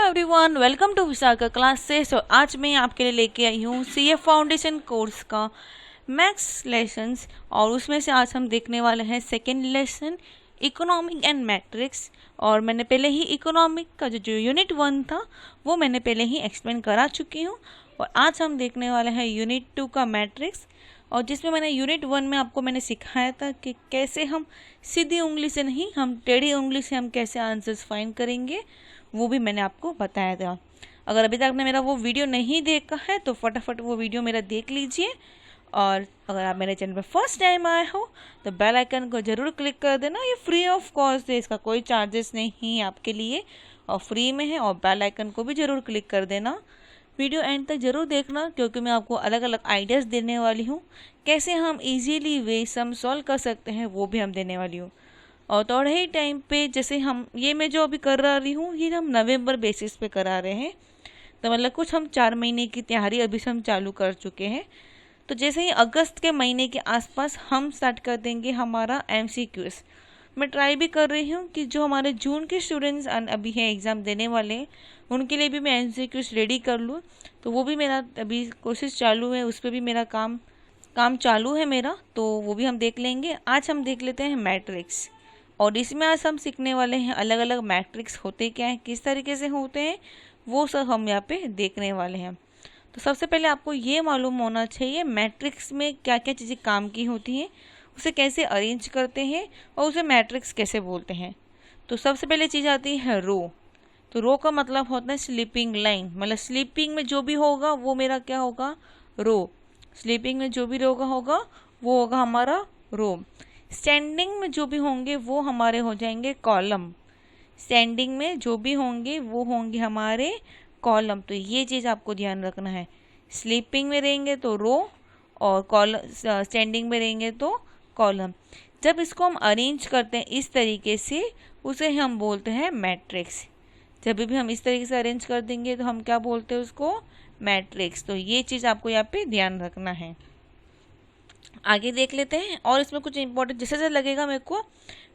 Everyone, welcome to Vishakha classes. और आज मैं आपके लिए लेके आई हूँ सीए फाउंडेशन कोर्स का मैथ्स लेसन्स। और उसमें से आज हम देखने वाले हैं second lesson economic and matrix. और मैंने पहले ही इकोनॉमिक का जो यूनिट 1 था वो मैंने पहले ही एक्सप्लेन करा चुकी हूँ। और आज हम देखने वाले हैं यूनिट 2 का मैट्रिक्स, और जिसमें मैंने यूनिट 1 में आपको मैंने सिखाया था कि कैसे हम सीधी उंगली से नहीं, हम टेढ़ी उंगली से हम कैसे आंसर्स फाइंड करेंगे, वो भी मैंने आपको बताया था। अगर अभी तक आपने मेरा वो वीडियो नहीं देखा है तो फटाफट वो वीडियो मेरा देख लीजिए। और अगर आप मेरे चैनल पर फर्स्ट टाइम आए हो तो बेल आइकन को ज़रूर क्लिक कर देना। ये फ्री ऑफ कॉस्ट है, इसका कोई चार्जेस नहीं है आपके लिए और फ्री में है। और बेल आइकन को भी ज़रूर क्लिक कर देना। वीडियो एंड तक ज़रूर देखना, क्योंकि मैं आपको अलग अलग आइडियाज़ देने वाली हूँ। कैसे हम इजीली वे सम सॉल्व कर सकते हैं वो भी हम देने वाली हूँ। और थोड़े ही टाइम पे, जैसे हम ये मैं जो अभी कर रही हूँ ये हम नवंबर बेसिस पे करा रहे हैं। तो मतलब कुछ हम 4 महीने की तैयारी अभी से हम चालू कर चुके हैं। तो जैसे ही अगस्त के महीने के आसपास हम स्टार्ट कर देंगे हमारा MCQs। मैं ट्राई भी कर रही हूँ कि जो हमारे जून के स्टूडेंट्स अभी हैं एग्ज़ाम देने वाले हैं उनके लिए भी मैं MCQs रेडी कर लूँ। तो वो भी मेरा अभी कोशिश चालू है, उस पर भी मेरा काम चालू है मेरा, तो वो भी हम देख लेंगे। आज हम देख लेते हैं मैट्रिक्स। और इसमें आज हम सीखने वाले हैं अलग अलग मैट्रिक्स होते क्या हैं, किस तरीके से होते हैं, वो सब हम यहाँ पे देखने वाले हैं। तो सबसे पहले आपको ये मालूम होना चाहिए मैट्रिक्स में क्या क्या चीज़ें काम की होती हैं, उसे कैसे अरेंज करते हैं और उसे मैट्रिक्स कैसे बोलते हैं। तो सबसे पहले चीज़ आती है रो। तो रो का मतलब होता है स्लीपिंग लाइन, मतलब स्लीपिंग में जो भी होगा वो मेरा क्या होगा, रो। स्लीपिंग में जो भी रो होगा वो होगा हमारा रो। स्टैंडिंग में जो भी होंगे वो हमारे हो जाएंगे कॉलम। स्टैंडिंग में जो भी होंगे वो होंगे हमारे कॉलम। तो ये चीज़ आपको ध्यान रखना है, स्लीपिंग में रहेंगे तो रो और कॉलम, स्टैंडिंग में रहेंगे तो कॉलम। जब इसको हम अरेंज करते हैं इस तरीके से उसे हम बोलते हैं मैट्रिक्स। जब भी हम इस तरीके से अरेंज कर देंगे तो हम क्या बोलते हैं उसको, मैट्रिक्स। तो ये चीज़ आपको यहाँ पे ध्यान रखना है। आगे देख लेते हैं। और इसमें कुछ इंपॉर्टेंट जैसे जैसे लगेगा मेरे को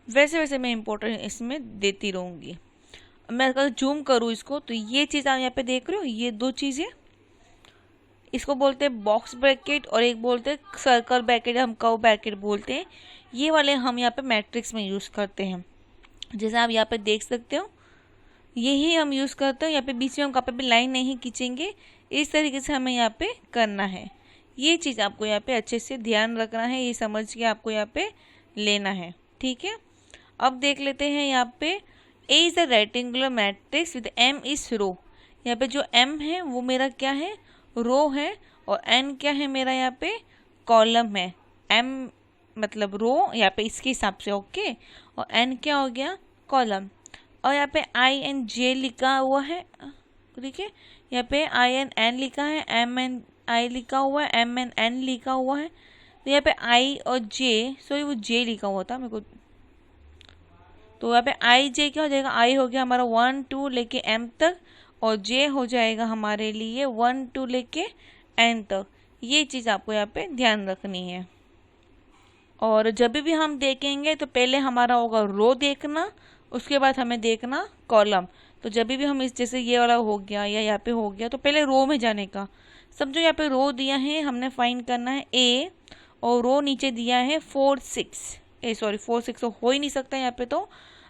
वैसे वैसे मैं इंपॉर्टेंट इसमें देती रहूँगी। मैं अगर जूम करूँ इसको तो ये चीज़ आप यहाँ पे देख रहे हो, ये दो चीज़ें, इसको बोलते हैं बॉक्स ब्रैकेट और एक बोलते हैं सर्कल ब्रैकेट, हम कर्व ब्रैकेट बोलते हैं। ये वाले हम यहाँ पे मैट्रिक्स में यूज़ करते हैं। जैसे आप यहाँ पे देख सकते हो यही हम यूज़ करते हैं। यहाँ पे बीच में हम कहीं पे लाइन नहीं खींचेंगे, इस तरीके से हमें यहाँ पे करना है। ये चीज़ आपको यहाँ पे अच्छे से ध्यान रखना है, ये समझ के आपको यहाँ पे लेना है, ठीक है। अब देख लेते हैं यहाँ पे A is the rectangular matrix with M is row. यहाँ पे जो M है वो मेरा क्या है, रो है, और N क्या है मेरा यहाँ पे कॉलम है। M मतलब रो यहाँ पे इसके हिसाब से, ओके, और N क्या हो गया, कॉलम। और यहाँ पे INJ लिखा हुआ है, ठीक है। यहाँ पे INN लिखा है, MNI लिखा हुआ है, MNN लिखा हुआ है। तो यहाँ पे I और J, सॉरी वो J लिखा हुआ था मेरे को। तो यहाँ पे IJ क्या हो जाएगा, I हो गया हमारा 1 2 लेके M तक, और J हो जाएगा हमारे लिए 1 2 लेके N तक। ये चीज़ आपको यहाँ पे ध्यान रखनी है। और जब भी हम देखेंगे तो पहले हमारा होगा रो देखना, उसके बाद हमें देखना कॉलम। तो जब भी हम इस, जैसे ये वाला हो गया या यहाँ पे हो गया, तो पहले रो में जाने का। समझो यहाँ पे रो दिया है, हमने फाइंड करना है A, और रो नीचे दिया है 4 6, 4 6 तो हो ही नहीं सकता यहाँ पे। तो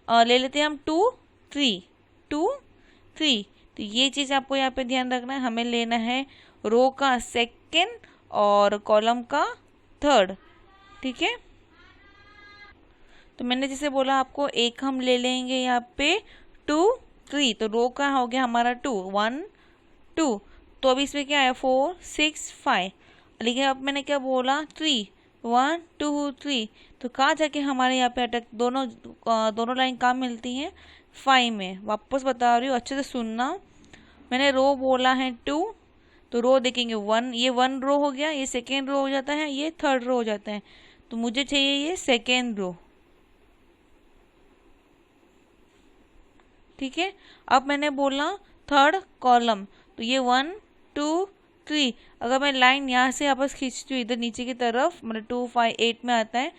ले लेते हैं हम 2 3 2 3। तो ये चीज़ आपको यहाँ पे ध्यान रखना है, हमें लेना है रो का सेकेंड और कॉलम का थर्ड, ठीक है। तो मैंने जैसे बोला आपको, एक हम ले लेंगे यहाँ पे 2 3, तो रो का हो गया हमारा 2 1 2। तो अभी इसमें क्या है 4 6 5, लेकिन अब मैंने क्या बोला 3 1 2 3। तो कहाँ जाके हमारे यहाँ पे अटक, दोनों लाइन कहाँ मिलती हैं, 5 में। वापस बता रही हूँ, अच्छे से सुनना। मैंने रो बोला है 2, तो रो देखेंगे 1, ये 1 रो हो गया, ये सेकेंड रो हो जाता है, ये थर्ड रो हो जाता है। तो मुझे चाहिए ये सेकेंड रो, ठीक है। अब मैंने बोला थर्ड कॉलम, तो ये 1 2 3। अगर मैं लाइन यहाँ से वापस खींचती हूँ इधर नीचे की तरफ, मतलब 2 5 8 में आता है,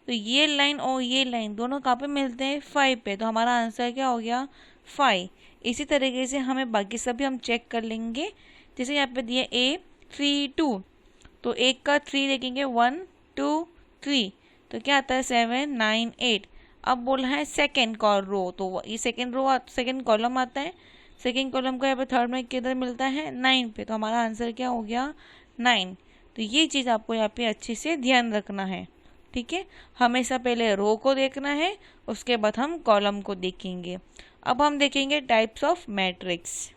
तो ये लाइन और ये लाइन दोनों कहाँ पे मिलते हैं, 5 पे। तो हमारा आंसर क्या हो गया 5। इसी तरीके से हमें बाकी सब भी हम चेक कर लेंगे। जैसे यहाँ पे दिए A 3 2, तो एक का 3 देखेंगे 1 2 3, तो क्या आता है 7 9 8। अब बोला है सेकेंड रो, तो ये सेकेंड कॉलम आता है। सेकेंड कॉलम का यहाँ पे थर्ड में किधर मिलता है 9 पे, तो हमारा आंसर क्या हो गया 9। तो ये चीज़ आपको यहाँ पे अच्छे से ध्यान रखना है, ठीक है। हमेशा पहले रो को देखना है, उसके बाद हम कॉलम को देखेंगे। अब हम देखेंगे टाइप्स ऑफ मैट्रिक्स।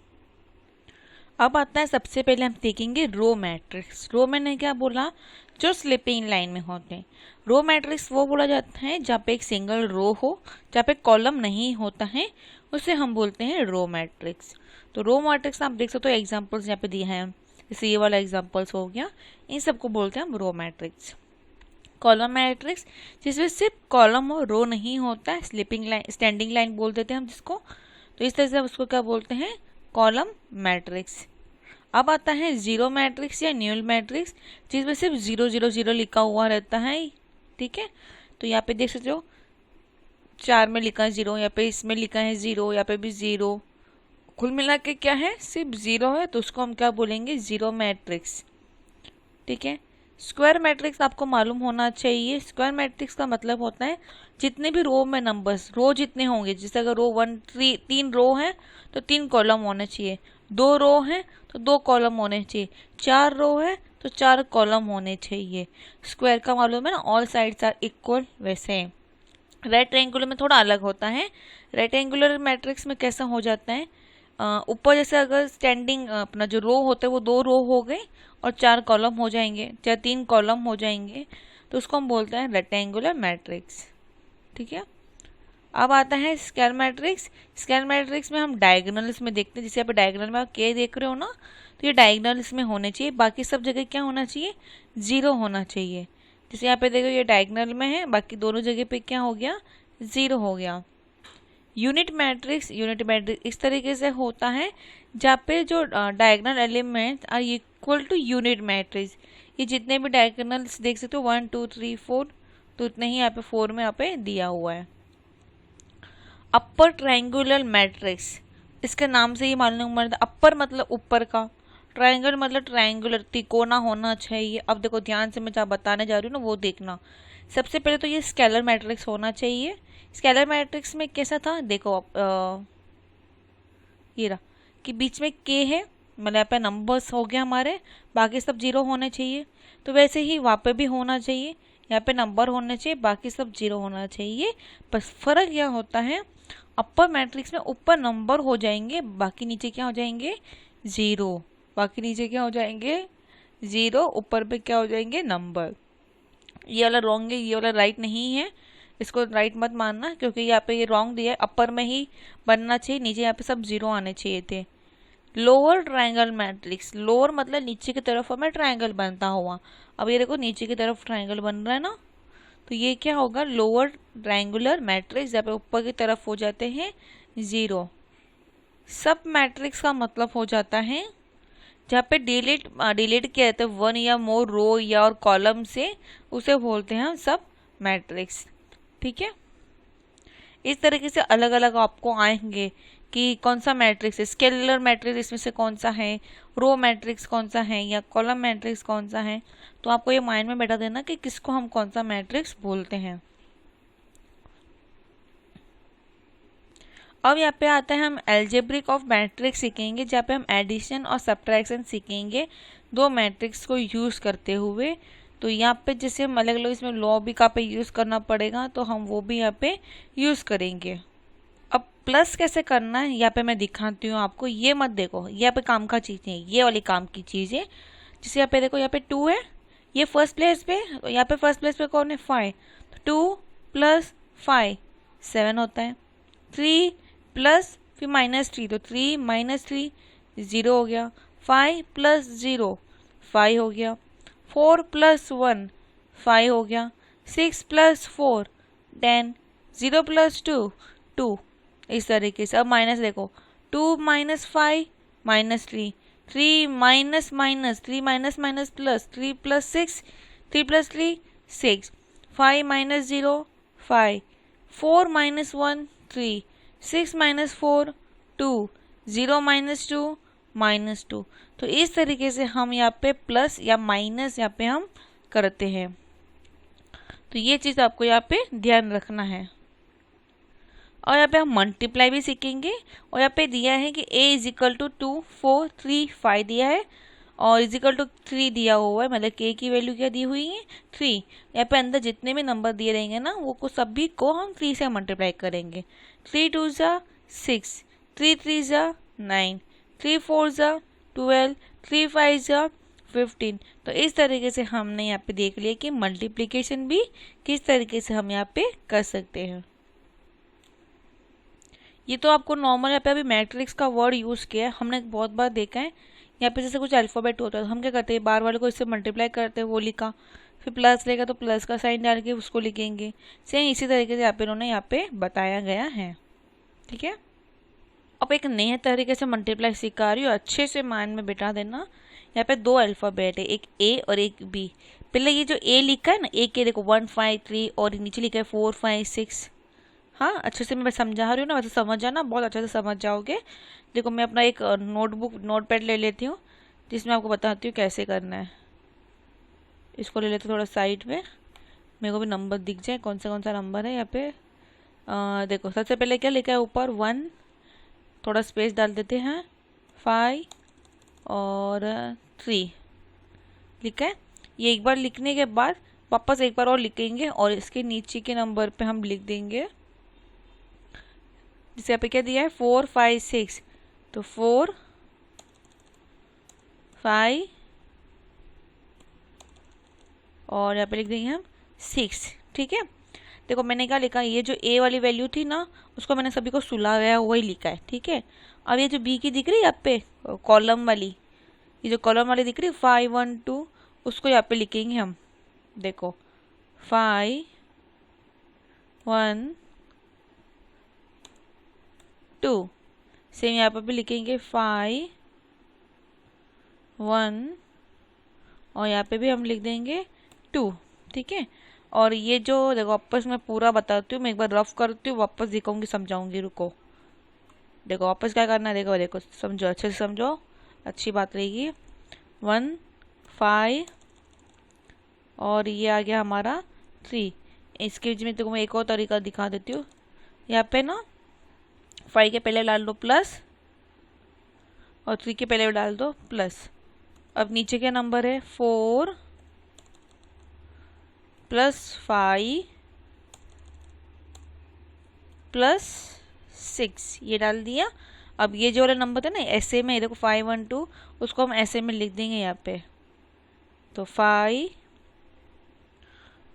अब आता है सबसे पहले हम देखेंगे रो मैट्रिक्स। रो मैंने क्या बोला, जो स्लिपिंग लाइन में होते हैं। रो मैट्रिक्स वो बोला जाता है जहाँ पे एक सिंगल रो हो, जहाँ पे कॉलम नहीं होता है, उसे हम बोलते हैं रो मैट्रिक्स। तो रो मैट्रिक्स आप देख सकते हो, एग्जांपल्स यहाँ पे दिए हैं, जैसे ये वाला एग्जांपल्स हो गया, इन सबको बोलते हैं हम रो मैट्रिक्स। कॉलम मैट्रिक्स जिसमें सिर्फ कॉलम और रो नहीं होता है, स्लिपिंग लाइन स्टैंडिंग लाइन बोल देते हैं हम जिसको, तो इस तरह से उसको क्या बोलते हैं कॉलम मैट्रिक्स। अब आता है जीरो मैट्रिक्स या न्यूल मैट्रिक्स, जिसमें सिर्फ 0 0 0 लिखा हुआ रहता है, ठीक है। तो यहाँ पे देख सकते हो 4 में लिखा है 0, यहाँ पे इसमें लिखा है 0, यहाँ पे भी 0, कुल मिला के क्या है सिर्फ 0 है, तो उसको हम क्या बोलेंगे जीरो मैट्रिक्स, ठीक है। स्क्वायर मैट्रिक्स आपको मालूम होना चाहिए। स्क्वायर मैट्रिक्स का मतलब होता है जितने भी रो में नंबर्स, रो जितने होंगे, जैसे अगर रो 1 3 3 रो है तो 3 कॉलम होने चाहिए, 2 रो है तो 2 कॉलम होने चाहिए, 4 रो है तो 4 कॉलम होने चाहिए। स्क्वायर का मालूम है ना, ऑल साइड्स आर इक्वल। वैसे रेक्टेंगुलर में थोड़ा अलग होता है। रेक्टेंगुलर मैट्रिक्स में कैसा हो जाता है, ऊपर जैसे अगर स्टैंडिंग अपना जो रो होते हैं वो 2 रो हो गए और 4 कॉलम हो जाएंगे, या 3 कॉलम हो जाएंगे, तो उसको हम बोलते हैं रेक्टेंगुलर मैट्रिक्स, ठीक है। अब आता है स्क्वायर मैट्रिक्स। स्क्वायर मैट्रिक्स में हम डायगोनल्स में देखते हैं, जैसे आप डायगोनल में आप के देख रहे हो ना, तो ये डायगोनल्स में होने चाहिए, बाकी सब जगह क्या होना चाहिए 0 होना चाहिए। जैसे यहाँ पे देखो ये डायगोनल में है, बाकी दोनों जगह पे क्या हो गया 0 हो गया। यूनिट मैट्रिक्स इस तरीके से होता है जहाँ पे जो diagonal element are equal to unit matrix. ये जितने भी डायगोनल्स देख सकते हो 1 2 3 4, तो इतने ही यहाँ पे 4 में यहाँ पे दिया हुआ है। अपर ट्रायंगुलर मैट्रिक्स, इसके नाम से ही मालूम पड़ता है, अपर मतलब ऊपर का, ट्रायंगल मतलब ट्रायंगुलर त्रिकोना होना चाहिए। अब देखो ध्यान से मैं जहाँ बताने जा रही हूँ ना वो देखना। सबसे पहले तो ये स्केलर मैट्रिक्स होना चाहिए। स्केलर मैट्रिक्स में कैसा था देखो, ये रहा कि बीच में के है, मतलब यहाँ पे नंबर्स हो गए हमारे, बाकी सब 0 होने चाहिए। तो वैसे ही वहाँ पे भी होना चाहिए, यहाँ पे नंबर होने चाहिए, बाकी सब 0 होना चाहिए। बस फर्क यह होता है अपर मैट्रिक्स में ऊपर नंबर हो जाएंगे, बाकी नीचे क्या हो जाएंगे 0, बाकी नीचे क्या हो जाएंगे 0, ऊपर पे क्या हो जाएंगे नंबर। ये वाला रॉन्ग है, ये वाला राइट नहीं है, इसको राइट मत मानना, क्योंकि यहाँ पे ये रॉन्ग दिया है, अपर में ही बनना चाहिए, नीचे यहाँ पे सब 0 आने चाहिए थे। लोअर ट्रायंगल मैट्रिक्स, लोअर मतलब नीचे की तरफ हमें ट्रायंगल बनता हुआ। अब ये देखो नीचे की तरफ ट्रायंगल बन रहा है ना, तो ये क्या होगा लोअर ट्रायंगुलर मैट्रिक्स, जहाँ पे ऊपर की तरफ हो जाते हैं 0। सब मैट्रिक्स का मतलब हो जाता है जहाँ पे डिलीट किया जाता है 1 या मोर रो या और कॉलम से, उसे बोलते हैं हम सब मैट्रिक्स, ठीक है। इस तरीके से अलग अलग आपको आएंगे कि कौन सा मैट्रिक्स है, स्केलर मैट्रिक्स इसमें से कौन सा है, रो मैट्रिक्स कौन सा है, या कॉलम मैट्रिक्स कौन सा है। तो आपको ये माइंड में बैठा देना कि किसको हम कौन सा मैट्रिक्स बोलते हैं। अब यहाँ पे आता है हम एल्जेब्रिक ऑफ मैट्रिक्स सीखेंगे, जहाँ पे हम एडिशन और सब्ट्रैक्शन सीखेंगे 2 मैट्रिक्स को यूज़ करते हुए। तो यहाँ पे जैसे हम अलग अलग इसमें लॉ भी का पे यूज़ करना पड़ेगा, तो हम वो भी यहाँ पे यूज़ करेंगे। अब प्लस कैसे करना है यहाँ पे मैं दिखाती हूँ आपको, ये मत देखो, यहाँ पे काम का चीज़ है, ये वाली काम की चीज़ है। जैसे यहाँ पे देखो, यहाँ पे 2 है, ये फर्स्ट प्लेस पे, यहाँ पे फर्स्ट प्लेस पे कौन है 5, तो 2 + 5 7 होता है। 3 प्लस फिर -3, तो 3 - 3 0 हो गया। 5 + 0 5 हो गया। 4 + 1 5 हो गया। 6 + 4 10, 0 + 2 2। इस तरीके से अब माइनस देखो, 2 - 5 -3, 3 minus minus 3 minus minus plus 3 + 6 3 + 3 6, 5 - 0 5, 4 - 1 3, 6 - 4 2, 0 -2 तो इस तरीके से हम यहाँ पे प्लस या माइनस यहाँ पे हम करते हैं। तो ये चीज़ आपको यहाँ पे ध्यान रखना है। और यहाँ पे हम मल्टीप्लाई भी सीखेंगे। और यहाँ पे दिया है कि a इज इक्वल टू 2 4 3 5 दिया है और इज इक्वल टू 3 दिया हुआ है, मतलब k की वैल्यू क्या दी हुई है 3। यहाँ पे अंदर जितने भी नंबर दिए रहेंगे ना वो को सभी को हम 3 से मल्टीप्लाई करेंगे। 3 2 ज़ा 6, 3 3 ज़ा 9, 3 4 ज़ा 12, 3 5 ज़ा 15। तो इस तरीके से हमने यहाँ पे देख लिया कि मल्टीप्लिकेशन भी किस तरीके से हम यहाँ पे कर सकते हैं। ये तो आपको नॉर्मल यहाँ पे अभी मैट्रिक्स का वर्ड यूज़ किया है, हमने बहुत बार देखा है। यहाँ पे जैसे कुछ अल्फ़ाबेट होता है तो हम क्या करते हैं, बार वाले को इससे मल्टीप्लाई करते हैं, वो लिखा, फिर प्लस लेगा तो प्लस का साइन डाल के उसको लिखेंगे। सेम इसी तरीके से यहाँ पे इन्होंने यहाँ पे बताया गया है। ठीक है, अब एक नए तरीके से मल्टीप्लाई सिखा रही हूँ, अच्छे से माइंड में बिठा देना। यहाँ पे 2 अल्फ़ाबेट है, एक ए और एक बी। पहले ये जो ए लिखा है ना, ए के देखो 1 5 3 और नीचे लिखा है 4 5 6। हाँ, अच्छे से मैं समझा रही हूँ ना, वैसे समझ जाना, बहुत अच्छे से समझ जाओगे। देखो मैं अपना एक नोटपैड ले लेती हूँ जिसमें आपको बताती हूँ कैसे करना है। इसको ले लेते थोड़ा साइड में, मेरे को भी नंबर दिख जाए कौन सा नंबर है यहाँ पे। देखो सबसे पहले क्या लिखा है ऊपर 1, थोड़ा स्पेस डाल देते हैं, 5 और 3 लिखा है। ये एक बार लिखने के बाद वापस एक बार और लिखेंगे और इसके नीचे के नंबर पे हम लिख देंगे, जिसे यहाँ पे क्या दिया है 4 5 6, तो 4 5 और यहाँ पे लिख देंगे हम 6। ठीक है, देखो मैंने क्या लिखा, ये जो a वाली वैल्यू थी ना उसको मैंने सभी को सुलाया वही लिखा है। ठीक है, अब ये जो b की दिख रही है यहाँ पे कॉलम वाली, ये जो कॉलम वाली दिख रही है 5 1 2, उसको यहाँ पे लिखेंगे हम। देखो 5 1 2, सेम यहाँ पर भी लिखेंगे 5 1 और यहाँ पे भी हम लिख देंगे 2। ठीक है, और ये जो देखो वापस मैं पूरा बताती हूँ, मैं एक बार रफ करती हूँ वापस दिखाऊंगी समझाऊंगी, रुको। देखो वापस क्या करना है, देखो देखो समझो, अच्छे से समझो, अच्छी बात रहेगी। 1 5 और ये आ गया हमारा 3। इसके बीच में देखो मैं एक और तरीका दिखा देती हूँ। यहाँ पे ना 5 के पहले डाल दो प्लस और 3 के पहले डाल दो प्लस। अब नीचे क्या नंबर है 4 प्लस 5 प्लस 6, ये डाल दिया। अब ये जो वाला नंबर था ना ऐसे में, देखो 5 1 2, उसको हम ऐसे में लिख देंगे यहाँ पे। तो 5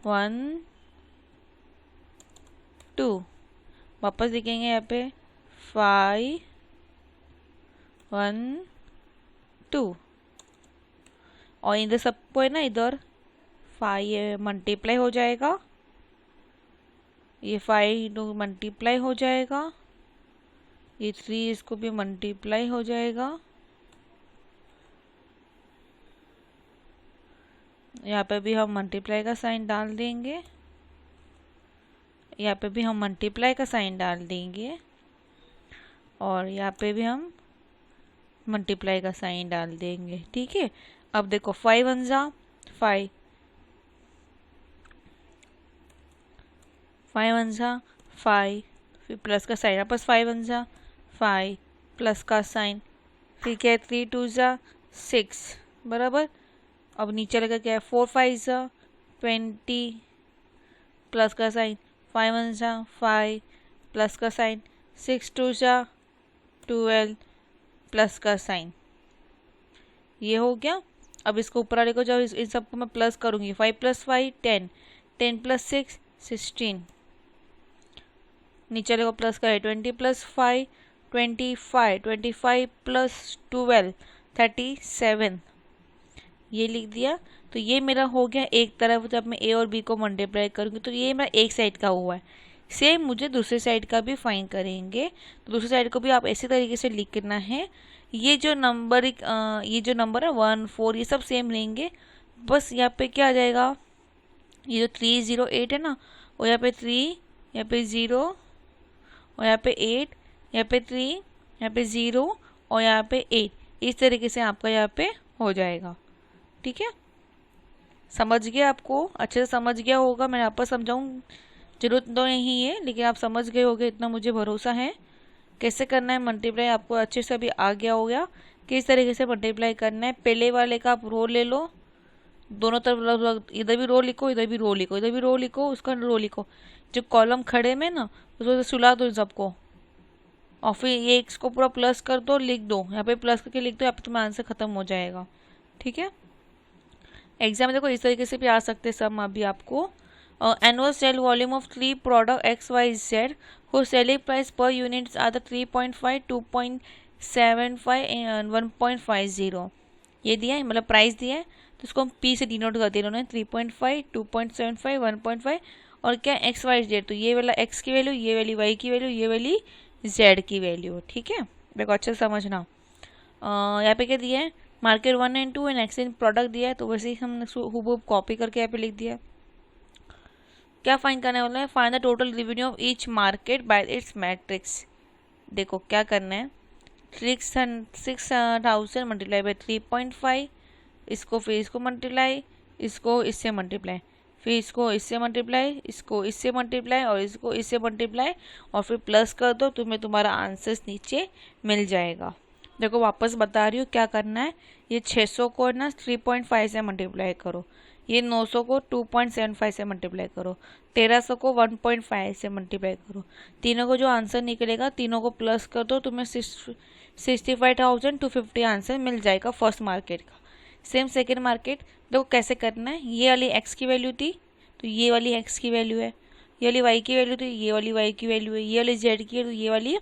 1 2 वापस लिखेंगे यहाँ पे 5 1 2 और इधर सबको है ना, इधर 5 मल्टीप्लाई हो जाएगा, ये 5 मल्टीप्लाई हो जाएगा, ये 3 इसको भी मल्टीप्लाई हो जाएगा। यहाँ पे भी हम मल्टीप्लाई का साइन डाल देंगे, यहाँ पे भी हम मल्टीप्लाई का साइन डाल देंगे और यहाँ पे भी हम मल्टीप्लाई का साइन डाल देंगे। ठीक है, अब देखो 5 1 जा 5, 5 1 जा 5, फिर प्लस का साइन, वापस 5 1 जा 5 प्लस का साइन, फिर क्या है 3 2 जा 6 बराबर। अब नीचे लगा क्या है 4 5 जा 20 प्लस का साइन, 5 1 जा 5 प्लस का साइन, 6 2 जा 12 प्लस का साइन। ये हो गया। अब इसको ऊपर वाले को जब इन सबको मैं प्लस करूँगी, 5 + 5 10, 10 + 6 16, नीचे वाले को प्लस का है 20 + 5 25, 25 + 12 37, ये लिख दिया। तो ये मेरा हो गया एक तरफ, जब मैं a और b को मल्टीप्लाई करूँगी तो ये मेरा एक साइड का हुआ है। सेम मुझे दूसरे साइड का भी फाइंड करेंगे, तो दूसरे साइड को भी आप ऐसे तरीके से लिखना है। ये जो नंबर है 1 4 ये सब सेम लेंगे, बस यहाँ पे क्या आ जाएगा, ये जो 3 0 8 है ना, और यहाँ पे 3, यहाँ पे 0 और यहाँ पे 8, यहाँ पे 3 यहाँ पे 0 और यहाँ पे 8, इस तरीके से आपका यहाँ पे हो जाएगा। ठीक है, समझ गया? आपको अच्छे से समझ गया होगा, मैं आपको समझाऊँ जरूरत तो नहीं है, लेकिन आप समझ गए होगे इतना मुझे भरोसा है। कैसे करना है मल्टीप्लाई आपको अच्छे से अभी आ गया हो गया, किस तरीके से मल्टीप्लाई करना है। पहले वाले का आप रो ले लो, दोनों तरफ इधर भी रो लिखो, इधर भी रो लिखो, इधर भी रो लिखो, उसका रो लिखो। जो कॉलम खड़े में ना उसको सुला दो सबको, और फिर ये इसको पूरा प्लस कर दो, लिख दो, यहाँ पे प्लस करके लिख दो, यहाँ पे तुम्हारा आंसर खत्म हो जाएगा। ठीक है, एग्जाम देखो इस तरीके से भी आ सकते सम अभी आपको। annual sale volume of 3 product XYZ whose selling price per units are the 3.5, 2.75 and 1.50 ये दिया है, मतलब प्राइस दिया है, तो इसको हम P से डिनोट करते हैं इन्होंने 3.5, 2.75, 1.5 और क्या XYZ, तो ये वाला X की वैल्यू, ये वाली Y की वैल्यू, ये वाली Z की वैल्यू। ठीक है, देखो अच्छे से समझना। यहाँ पे क्या दिया है, market 1 and 2 and exchange product दिया है, तो वैसे ही हमने हुबहू कॉपी करके यहाँ पे लिख दिया। क्या फाइंड करने वाला है, find the total revenue of each market bye it's matrix. देखो क्या करना है, 6,000 मल्टीप्लाई बाई 3.5, इसको फिर इसको मल्टीप्लाई, इसको इससे मल्टीप्लाई, फिर इसको इससे मल्टीप्लाई, इसको इससे मल्टीप्लाई और इसको इससे मल्टीप्लाई और फिर प्लस कर दो, तुम्हें तुम्हारा आंसर नीचे मिल जाएगा। देखो वापस बता रही हूँ क्या करना है, ये 600 को ना 3.5 से मल्टीप्लाई करो, ये 900 को 2.75 से मल्टीप्लाई करो, 1300 को 1.5 से मल्टीप्लाई करो, तीनों को जो आंसर निकलेगा तीनों को प्लस कर दो, तुम्हें 65,250 आंसर मिल जाएगा फर्स्ट मार्केट का। सेम सेकेंड मार्केट, देखो कैसे करना है, ये वाली एक्स की वैल्यू थी तो ये वाली एक्स की वैल्यू है, ये वाली वाई की वैल्यू थी ये वाली वाई की वैल्यू है, ये वाली जेड की है तो ये वाली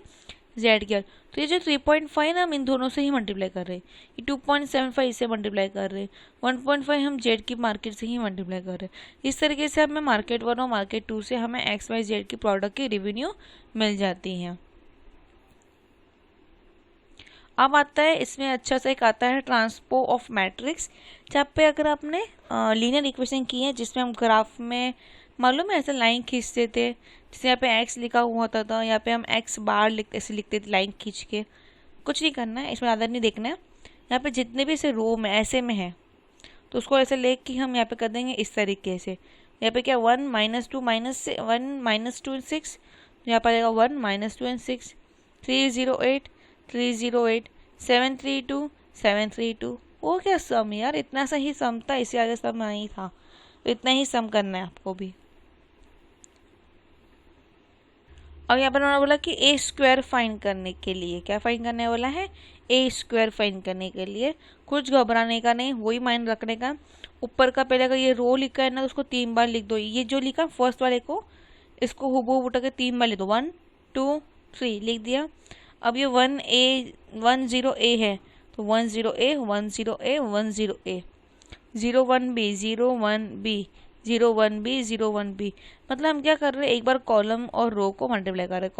जेड की है। तो ये जो 3.5 ना हम इन दोनों से ही मल्टीप्लाई कर रहे हैं, ये 2.75 इससे मल्टीप्लाई कर रहे हैं, 1.5 हम जेड की मार्केट से ही मल्टीप्लाई कर रहे हैं। इस तरीके से हमें मार्केट 1 और मार्केट 2 से हमें एक्स वाई जेड की प्रोडक्ट की रेवेन्यू मिल जाती है। अब आता है इसमें अच्छा सा एक आता है ट्रांसपो ऑफ मैट्रिक्स, जहाँ पे अगर आपने लीनियर इक्वेशन की है जिसमें हम ग्राफ में मालूम है ऐसे लाइन खींचते थे, जैसे यहाँ पे एक्स लिखा हुआ होता था, यहाँ पे हम एक्स बार ऐसे लिखते थे लाइन खींच के। कुछ नहीं करना है इसमें, ज़्यादा नहीं देखना है। यहाँ पे जितने भी ऐसे रो में ऐसे में है तो उसको ऐसे ले के हम यहाँ पे कर देंगे इस तरीके से। यहाँ पे क्या 1 -2 -1 -2 6, यहाँ पर आएगा 1 -2 and 6, 308 308 732 732। वो क्या सम यार, इतना सा ही सम था, इससे आगे सम नहीं था, तो इतना ही सम करना है आपको भी। अब यहाँ पर उन्होंने बोला कि ए स्क्वायर फाइंड करने के लिए, क्या फाइंड करने वाला है, ए स्क्वायर फाइंड करने के लिए। कुछ घबराने का नहीं, वही माइंड रखने का। ऊपर का पहले अगर ये रो लिखा है ना तो उसको 3 बार लिख दो, ये जो लिखा फर्स्ट वाले को इसको हुबहू उठा के 3 बार लिख दो, 1 2 3 लिख दिया। अब ये 10A है तो 10A 10A 10A, 01B 01B 01B 01B, मतलब हम क्या कर रहे हैं, एक बार कॉलम और रो को मल्टीप्लाई कर रहे हैं,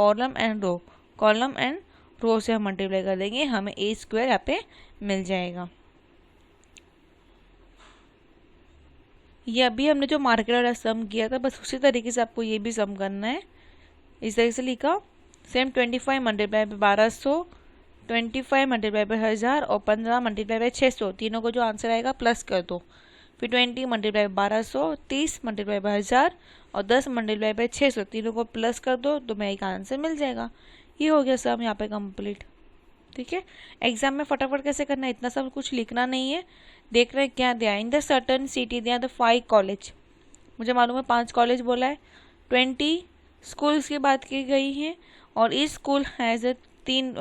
कॉलम एंड रो से हम मल्टीप्लाई कर देंगे, हमें ए स्क्वायर यहाँ पे मिल जाएगा। ये अभी हमने जो मार्केट वाला सम किया था बस उसी तरीके से आपको ये भी सम करना है। इस तरीके से लिखा, same 25 multiply by 1200, 25 multiply by 1000 और 15 मल्टीप्लाई बाय 600, तीनों को जो आंसर आएगा प्लस कर दो। फिर 20 मल्टीप्लाई बाय 1200, 30 मल्टीप्लाई बाय 1000 और 10 मल्टीप्लाई बाय 600, तीनों को प्लस कर दो तो मैं एक आंसर मिल जाएगा। ये हो गया सम यहाँ पे कंप्लीट। ठीक है, एग्जाम में फटाफट कैसे करना है, इतना सब कुछ लिखना नहीं है। देख रहे हैं क्या दिया, इन द सर्टन सिटी दिया द 5 कॉलेज, मुझे मालूम है 5 कॉलेज बोला है, 20 स्कूल्स की बात की गई है और इस school has 3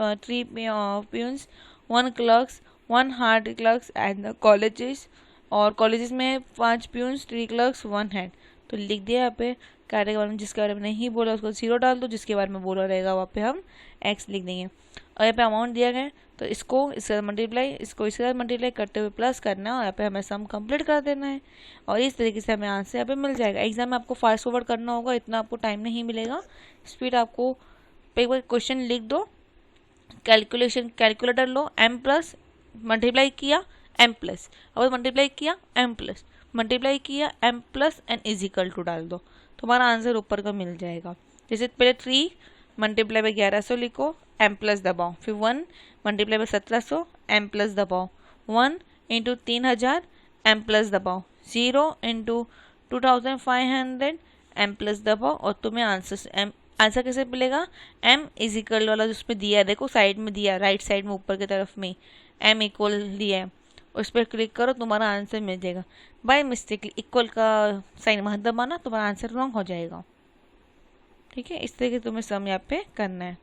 peons, 1 clerks, 1 hard clerks and colleges, और कॉलेजेस में 5 प्यून्स, 3 क्लर्क्स, 1 हेड। तो लिख दिया यहाँ पे, कार्य के बारे में जिसके बारे में नहीं बोला उसको 0 डाल दो, जिसके बारे में बोला रहेगा वहाँ पे हम x लिख देंगे। और यहाँ पे अमाउंट दिया गया है तो इसको इसके साथ मल्टीप्लाई, इसको इसके साथ मल्टीप्लाई करते हुए प्लस करना है और यहाँ पे हमें सम कंप्लीट कर देना है और इस तरीके से हमें आंसर यहाँ पे मिल जाएगा। एग्जाम में आपको फास्ट फॉरवर्ड करना होगा, इतना आपको टाइम नहीं मिलेगा, स्पीड आपको एक बार क्वेश्चन लिख दो, कैलकुलेटर लो, m प्लस मल्टीप्लाई किया m प्लस, और मल्टीप्लाई किया m प्लस, मल्टीप्लाई किया m plus and is equal to डाल दो, तुम्हारा आंसर ऊपर का मिल जाएगा। जैसे पहले 3 मल्टीप्लाई बाई 1100 लिखो, एम प्लस दबाओ, फिर 1 मल्टीप्लाई बाई 1700 एम प्लस दबाओ, 1 इंटू 3000 एम प्लस दबाओ, 0 इंटू 2500 एम प्लस दबाओ और तुम्हें आंसर कैसे मिलेगा? m इज इक्वल वाला जिसमें दिया है, देखो साइड में दिया, राइट साइड में ऊपर की तरफ में m इक्वल दिया है, उस पर क्लिक करो, तुम्हारा आंसर मिल जाएगा। बाय मिस्टेक इक्वल का साइन मत दबाना, तुम्हारा आंसर रॉन्ग हो जाएगा। ठीक है, इस तरीके से तुम्हें सम यहाँ पे करना है।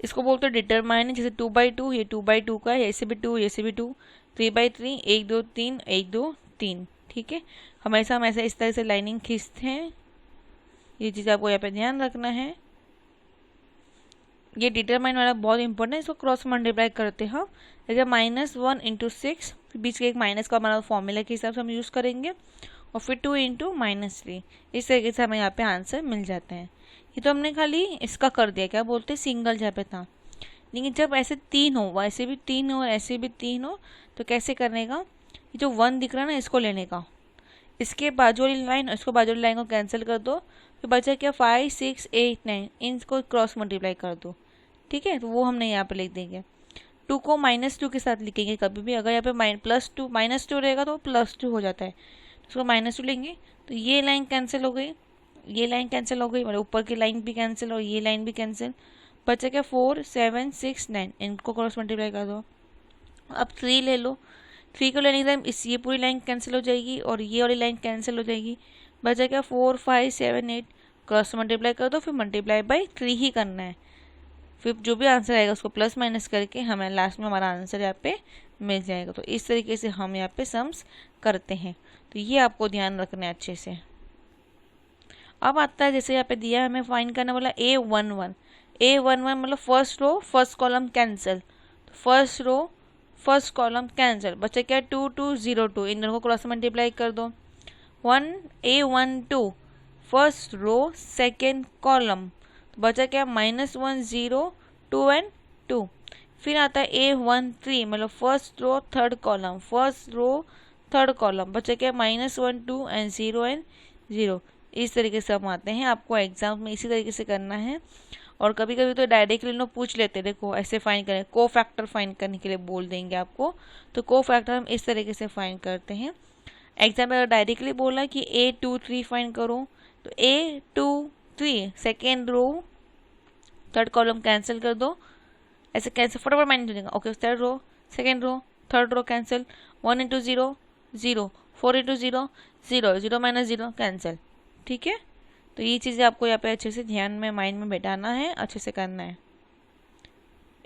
इसको बोलते हैं डिटरमाइन, जैसे 2/2, ये 2/2 का है, ऐसे भी 2, ऐसे भी 2, 3/3, 1 2 3, 1 2 3। ठीक है, हमेशा हम ऐसे इस तरह से लाइनिंग खींचते हैं, ये चीज़ आपको यहाँ पे ध्यान रखना है। ये डिटरमाइन वाला बहुत इंपॉर्टेंट है, इसको क्रॉस मल्टीप्लाई करते हैं हम, जैसे -1 इंटू 6, बीच के एक माइनस का हमारा फॉर्मूला के हिसाब से हम यूज़ करेंगे, और फिर 2 इंटू -3, इस तरीके से हमें यहाँ पे आंसर मिल जाते हैं। ये तो हमने खाली इसका कर दिया, क्या बोलते हैं, सिंगल जहाँ पे था। लेकिन जब ऐसे 3 हो, वैसे भी 3 हो, ऐसे भी 3 हो, तो कैसे करने का? ये जो 1 दिख रहा है ना, इसको लेने का, इसके बाजू वाली लाइन, इसको बाजू वाली लाइन को कैंसिल कर दो, फिर बचा क्या 5 6 8 9, इनको क्रॉस मल्टीप्लाई कर दो। ठीक है, तो वो हमने यहाँ पे लिख देंगे। 2 को -2 के साथ लिखेंगे कभी भी, अगर यहाँ पे -2 रहेगा तो +2 हो जाता है, तो उसको -2 लेंगे, तो ये लाइन कैंसिल हो गई, ये लाइन कैंसिल हो गई, मतलब ऊपर की लाइन भी कैंसिल और ये लाइन भी कैंसिल, बचा क्या 4 7 6 9, इनको क्रॉस मल्टीप्लाई कर दो। अब 3 ले लो, 3 को लेने के टाइम ये पूरी लाइन कैंसिल हो जाएगी और ये वाली लाइन कैंसिल हो जाएगी, बचा क्या 4 5 7 8, क्रॉस मल्टीप्लाई कर दो, फिर मल्टीप्लाई बाई 3 ही करना है, फिर जो भी आंसर आएगा उसको प्लस माइनस करके हमें लास्ट में हमारा आंसर यहाँ पे मिल जाएगा। तो इस तरीके से हम यहाँ पे सम्स करते हैं, तो ये आपको ध्यान रखना है अच्छे से। अब आता है, जैसे यहाँ पे दिया हमें फाइंड करना बोला A11 मतलब first row first column cancel, first row first column cancel, बचा क्या 2 2 0 2, इन दोनों को क्रॉस मल्टीप्लाई कर दो। A12 first row second column, बचा क्या -1 0 2 एंड 2। फिर आता है A13 मतलब first row third column, first row third column, बचा क्या -1 2 एंड 0 एंड 0। इस तरीके से हम आते हैं, आपको एग्जाम में इसी तरीके से करना है। और कभी कभी तो डायरेक्टली लोग पूछ लेते हैं, देखो ऐसे फाइंड करें, को फैक्टर फाइंड करने के लिए बोल देंगे आपको, तो को फैक्टर हम इस तरीके से फाइंड करते हैं। एग्जाम में अगर डायरेक्टली बोला कि A23 फाइंड करो, तो A23 second row third column cancel कर दो, ऐसे कैंसिल फटाफट माइनस हो जाएगा। Okay, third row second row third row cancel, 1 into 0 0, 4 into 0 0, 0 - 0 cancel. ठीक है, तो ये चीज़ें आपको यहाँ पे अच्छे से ध्यान में माइंड में बैठाना है, अच्छे से करना है।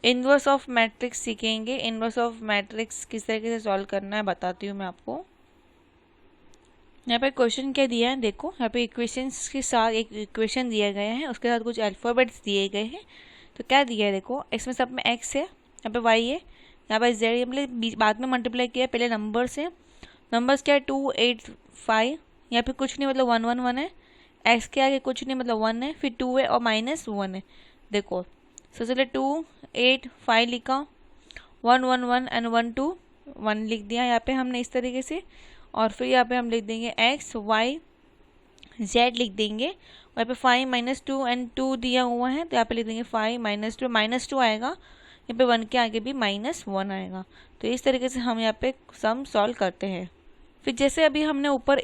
इनवर्स ऑफ मैट्रिक्स सीखेंगे, इनवर्स ऑफ मैट्रिक्स किस तरीके से सॉल्व करना है बताती हूँ मैं आपको। यहाँ पे क्वेश्चन क्या दिया है, देखो यहाँ पे इक्वेशंस के साथ एक इक्वेशन दिया गया है, उसके साथ कुछ अल्फ़ाबेट्स दिए गए हैं। तो क्या दिया है देखो, इसमें सब में x है, यहाँ पे y है, यहाँ पे z है, मतलब बाद में मल्टीप्लाई किया है, पहले नंबर से, नंबर्स क्या है 2 8 5, यहाँ पे कुछ नहीं मतलब 1 1 1 है, x के आगे कुछ नहीं मतलब 1 है, फिर 2 है और -1 है। देखो सबसे पहले 2 8 5 लिखा, 1 1 1 एंड 1 2 1 लिख दिया यहाँ पे हमने इस तरीके से, और फिर यहाँ पे हम लिख देंगे x y z लिख देंगे, और यहाँ पे 5 -2 एंड 2 दिया हुआ है, तो यहाँ पे लिख देंगे 5 -2 आएगा, यहाँ पे 1 के आगे भी -1 आएगा। तो इस तरीके से हम यहाँ पे सम सॉल्व करते हैं। फिर जैसे अभी हमने ऊपर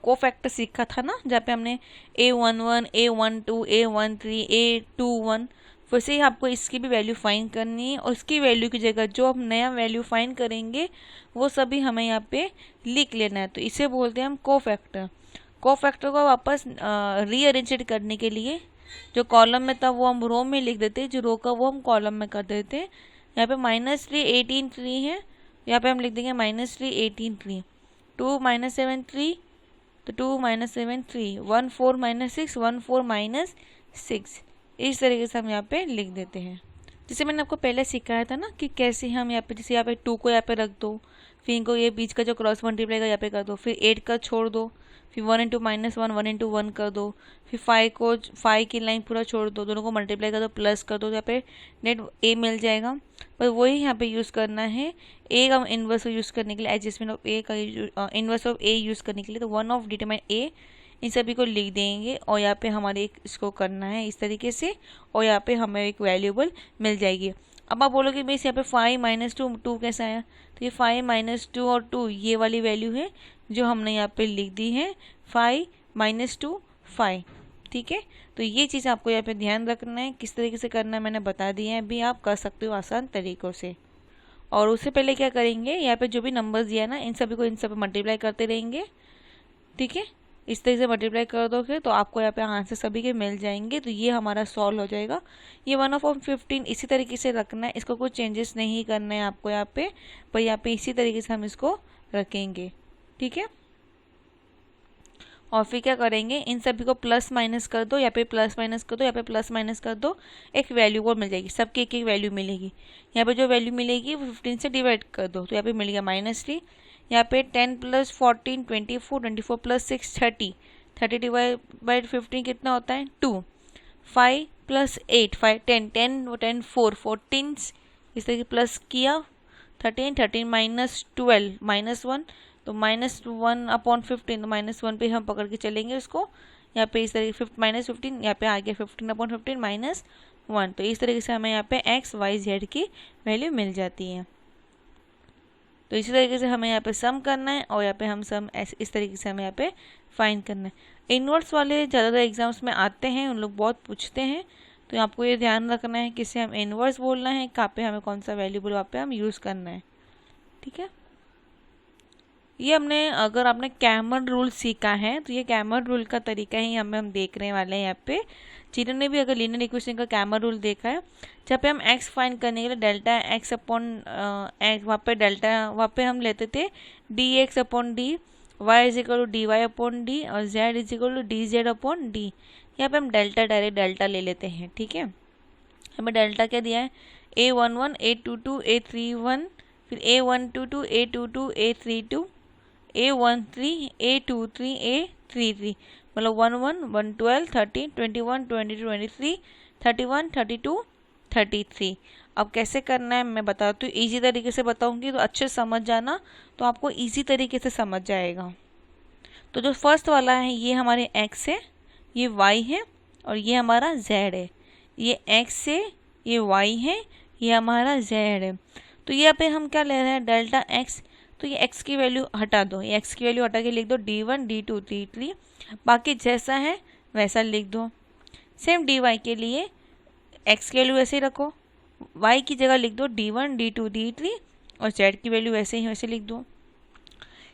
को फैक्टर सीखा था ना, जहाँ पे हमने A11 A12 A13 A21, वैसे ही आपको इसकी भी वैल्यू फाइंड करनी है, और इसकी वैल्यू की जगह जो हम नया वैल्यू फाइंड करेंगे वो सभी हमें यहाँ पे लिख लेना है। तो इसे बोलते हैं हम को फैक्टर। को फैक्टर को वापस रीअरेंज करने के लिए जो कॉलम में था वो हम रो में लिख देते, जो रो का वो हम कॉलम में कर देते। यहाँ पे -3 18 3 है, यहाँ पे हम लिख देंगे -3 18 3, 2 7 3, तो 2 7 3, 1 4 -6 1 4 -6, इस तरीके से हम यहाँ पे लिख देते हैं। जैसे मैंने आपको पहले सिखाया था ना कि कैसे हम यहाँ पे, जैसे यहाँ पे 2 को यहाँ पे रख दो, फिर इनको ये बीच का जो क्रॉस मल्टीप्लाई का यहाँ पे कर दो, फिर 8 का छोड़ दो, फिर 1 इंटू -1 1 इंटू 1 कर दो, फिर 5 की लाइन पूरा छोड़ दो, दोनों को मल्टीप्लाई कर दो, प्लस कर दो, यहाँ पे नेट a मिल जाएगा। पर वही यहाँ पे यूज़ करना है a का इन्वर्स यूज़ करने के लिए, एडजस्टमेंट ऑफ a का इन्वर्स ऑफ a यूज़ करने के लिए, तो 1 ऑफ डिटरमाइन a इन सभी को लिख देंगे और यहाँ पे हमारे इसको करना है इस तरीके से, और यहाँ पे हमें एक वैल्यूबल मिल जाएगी। अब आप बोलोगे मिस यहाँ पे 5 माइनस 2 कैसा आया, तो ये 5 माइनस 2 और 2 ये वाली वैल्यू है जो हमने यहाँ पे लिख दी है, 5 माइनस 2 5। ठीक है, तो ये चीज़ आपको यहाँ पे ध्यान रखना है, किस तरीके से करना है मैंने बता दिया है, अभी आप कर सकते हो आसान तरीक़ों से। और उससे पहले क्या करेंगे, यहाँ पे जो भी नंबर्स दिया ना इन सभी को इन सब पे मल्टीप्लाई करते रहेंगे। ठीक है, इस तरीके से मल्टीप्लाई कर दोगे तो आपको यहाँ पे आंसर सभी के मिल जाएंगे। तो ये हमारा सॉल्व हो जाएगा। ये 1/15 इसी तरीके से रखना है, इसको कोई चेंजेस नहीं करना है आपको यहाँ पे, पर यहाँ पे इसी तरीके से हम इसको रखेंगे। ठीक है, और फिर क्या करेंगे, इन सभी को प्लस माइनस कर दो, यहाँ पे प्लस माइनस कर दो, यहाँ पे प्लस माइनस कर दो, एक वैल्यू को मिल जाएगी, सबकी एक एक वैल्यू मिलेगी। यहाँ पे जो वैल्यू मिलेगी वो 15 से डिवाइड कर दो, तो यहाँ पे मिल गया -3। यहाँ पे 10 + 14 24, 24 + 6 30, 30 डिवाइड बाई 15 कितना होता है 2। 5 + 8 5 10 10 10 4 14, इस तरीके प्लस किया 13 13 -12 -1, तो -1/15, तो -1 पे हम पकड़ के चलेंगे उसको। यहाँ पे इस तरीके -15, यहाँ पे आ गया 15/15 -1, तो इस तरीके से हमें यहाँ पे x y z की वैल्यू मिल जाती है। तो इसी तरीके से हमें यहाँ पे सम करना है, और यहाँ पे हम सम इस तरीके से हमें यहाँ पे फाइंड करना है। इनवर्स वाले ज़्यादातर एग्जाम्स में आते हैं, उन लोग बहुत पूछते हैं, तो आपको ये ध्यान रखना है किसे हम इनवर्स बोलना है, कहाँ पे हमें कौन सा वैल्यूबल वहाँ पे हम यूज़ करना है। ठीक है, ये हमने अगर आपने कैमर रूल सीखा है तो ये कैमर रूल का तरीका ही हम देखने वाले हैं यहाँ पे। जिन्होंने भी अगर लीनियर इक्वेशन का कैमर रूल देखा है, जहाँ पे हम x फाइंड करने के लिए डेल्टा x अपॉन वहाँ पे डेल्टा वहाँ पे हम लेते थे dx upon D, y = dy upon D, और z = dz अपॉन डी। यहाँ पे हम डेल्टा डायरेक्ट डेल्टा ले लेते हैं। ठीक है, हमें डेल्टा क्या दिया है, a11 a22 a31, फिर a122 a22 a32 a13 a23 a33, मतलब 11 112 30 21 22 23 31 32 33। अब कैसे करना है मैं बताती हूँ, इजी तरीके से बताऊंगी तो अच्छे समझ जाना, तो आपको इजी तरीके से समझ जाएगा। तो जो फर्स्ट वाला है ये हमारे x है, ये y है, और ये हमारा z है। ये x है, ये y है, ये हमारा z है। तो यहाँ पे हम क्या ले रहे हैं, डेल्टा x, तो ये x की वैल्यू हटा दो, ये x की वैल्यू हटा के लिख दो d1 d2 d3, बाकी जैसा है वैसा लिख दो। सेम dy के लिए x की वैल्यू वैसे ही रखो, y की जगह लिख दो d1 d2 d3, और z की वैल्यू वैसे ही वैसे लिख दो।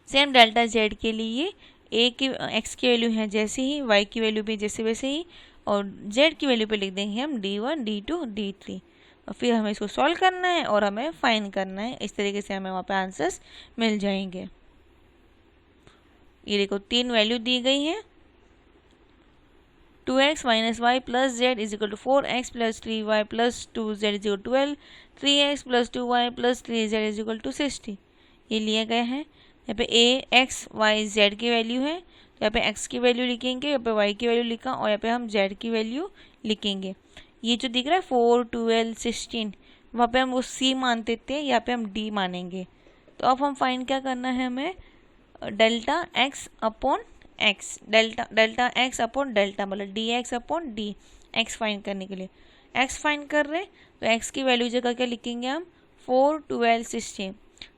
सेम डेल्टा z के लिए a की x की वैल्यू है जैसे ही, y की वैल्यू भी जैसे वैसे ही, और z की वैल्यू पे लिख देंगे हम d1 d2 d3, और फिर हमें इसको सॉल्व करना है और हमें फाइंड करना है। इस तरीके से हमें वहाँ पे आंसर्स मिल जाएंगे। ये देखो 3 वैल्यू दी गई है, 2x - y + z = 4x + 3y + 2z = 12, 3x + 2y + 3z = 60 ये लिए गए हैं। यहाँ पे a x y z की वैल्यू है, तो यहाँ पे x की वैल्यू लिखेंगे, यहाँ पे y की वैल्यू लिखा, और यहाँ पे हम z की वैल्यू लिखेंगे। ये जो दिख रहा है 4 12 16, वहाँ पे हम वो c मानते थे, यहाँ पे हम d मानेंगे। तो अब हम फाइंड क्या करना है, हमें delta x upon x, delta x upon delta, मतलब dx upon d, x find करने के लिए x फाइंड कर रहे हैं, तो x की वैल्यू जगह क्या लिखेंगे हम 4 12 16,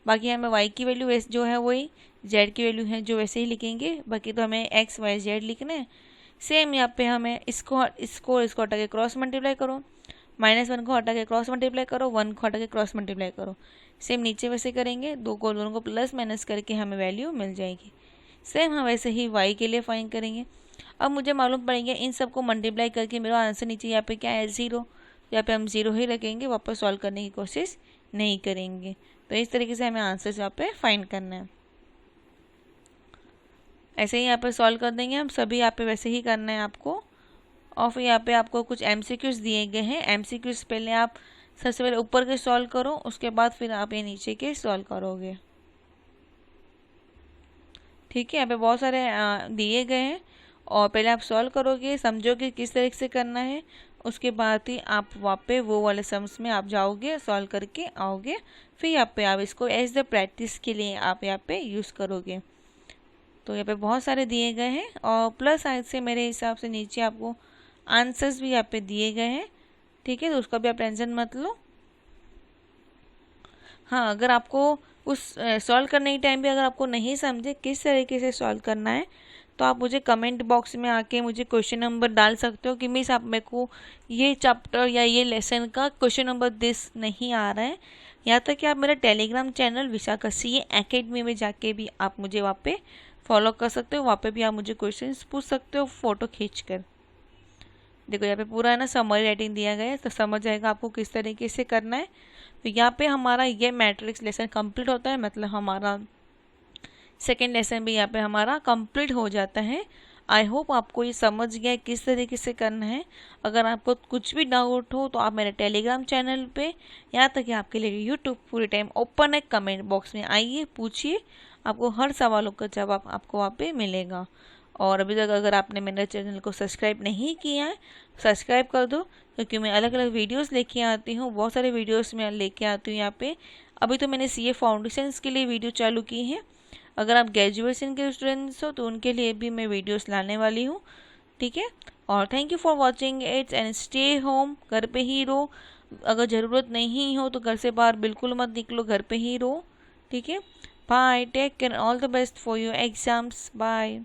बाकी हमें y की वैल्यू जो है वही, z की वैल्यू है जो वैसे ही लिखेंगे, बाकी तो हमें x y z लिखना है। सेम यहाँ पे हमें इसको हटा के क्रॉस मल्टीप्लाई करो, -1 को हटा के क्रॉस मल्टीप्लाई करो, 1 को हटा के क्रॉस मल्टीप्लाई करो। सेम नीचे वैसे करेंगे, दोनों को प्लस माइनस करके हमें वैल्यू मिल जाएगी। सेम हम वैसे ही y के लिए फाइंड करेंगे। अब मुझे मालूम पड़ेंगे इन सबको मल्टीप्लाई करके मेरा आंसर नीचे यहाँ पे क्या है 0, यहाँ पे हम 0 ही रखेंगे, वापस सॉल्व करने की कोशिश नहीं करेंगे। तो इस तरीके से हमें आंसर यहाँ पे फाइंड करना है। ऐसे ही यहाँ पे सॉल्व कर देंगे हम सभी, यहाँ पे वैसे ही करना है आपको। और फिर यहाँ पे आपको कुछ MCQs दिए गए हैं, MCQs पहले आप सबसे पहले ऊपर के सॉल्व करो, उसके बाद फिर आप ये नीचे के सॉल्व करोगे। ठीक है, यहाँ पे बहुत सारे दिए गए हैं, और पहले आप सॉल्व करोगे, समझोगे किस तरीके से करना है, उसके बाद ही आप वहाँ पे वो वाले सम्स में आप जाओगे, सॉल्व करके आओगे। फिर यहाँ पे आप इसको एज द प्रैक्टिस के लिए आप यहाँ पे यूज़ करोगे। तो यहाँ पे बहुत सारे दिए गए हैं और प्लस साइड से मेरे हिसाब से नीचे आपको आंसर्स भी यहाँ पे दिए गए हैं, ठीक है। तो उसका भी आप टेंशन मत लो। हाँ, अगर आपको उस सॉल्व करने के टाइम भी अगर आपको नहीं समझे किस तरीके से सॉल्व करना है, तो आप मुझे कमेंट बॉक्स में आके मुझे क्वेश्चन नंबर डाल सकते हो कि मिस आप मेरे को ये चैप्टर या ये लेसन का क्वेश्चन नंबर दिस नहीं आ रहा है। यहाँ तक कि आप मेरा Telegram channel Vishakha CA academy में जाके भी आप मुझे वहाँ पे फॉलो कर सकते हो। वहाँ पे भी आप मुझे क्वेश्चंस पूछ सकते हो फ़ोटो खींच कर। देखो यहाँ पे पूरा है ना समरी राइटिंग दिया गया है, तो समझ जाएगा आपको किस तरीके से करना है। तो यहाँ पे हमारा ये मैट्रिक्स लेसन कंप्लीट होता है, मतलब हमारा सेकेंड लेसन भी यहाँ पे हमारा कंप्लीट हो जाता है। आई होप आपको ये समझ गया है किस तरीके से करना है। अगर आपको कुछ भी डाउट हो तो आप मेरे टेलीग्राम चैनल पे, यहाँ तक कि आपके लिए यूट्यूब पूरी टाइम ओपन है, कमेंट बॉक्स में आइए पूछिए, आपको हर सवालों का जवाब आपको वहाँ पे मिलेगा। और अभी तक अगर आपने मेरे चैनल को सब्सक्राइब नहीं किया है, सब्सक्राइब कर दो, क्योंकि मैं अलग अलग वीडियोस लेके आती हूँ, बहुत सारे वीडियोस मैं लेके आती हूँ यहाँ पे। अभी तो मैंने सीए फाउंडेशंस के लिए वीडियो चालू की है। अगर आप ग्रेजुएशन के स्टूडेंट्स हो तो उनके लिए भी मैं वीडियोस लाने वाली हूँ, ठीक है। और thank you for watching it's and stay home, घर पे ही रहो। अगर ज़रूरत नहीं हो तो घर से बाहर बिल्कुल मत निकलो, घर पे ही रहो, ठीक है। Bye, take care, all the best for your exams, bye.